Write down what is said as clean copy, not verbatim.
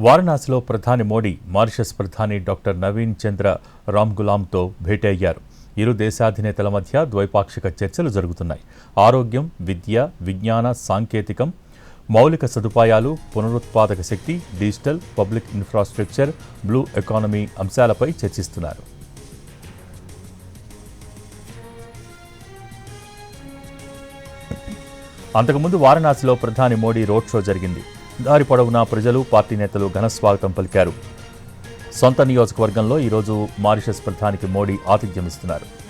వారణాసిలో ప్రధాని మోడీ మారిషస్ ప్రధాని డాక్టర్ నవీన్ చంద్ర రామ్గులాంతో భేటీ అయ్యారు. ఇరు దేశాధినేతల మధ్య ద్వైపాక్షిక చర్చలు జరుగుతున్నాయి. ఆరోగ్యం, విద్య, విజ్ఞాన, సాంకేతికం, మౌలిక సదుపాయాలు, పునరుత్పాదక శక్తి, digital, public infrastructure, blue economy అంశాలపై చర్చిస్తున్నారు. అంతకుముందు వారణాసిలో ప్రధాని మోడీ రోడ్ షో జరిగింది. దారి పొడవునా ప్రజలు, పార్టీ నేతలు ఘనస్వాగతం పలికారు. సొంత నియోజకవర్గంలో ఈరోజు మారిషస్ ప్రధానికి మోడీ ఆతిథ్యమిస్తున్నారు.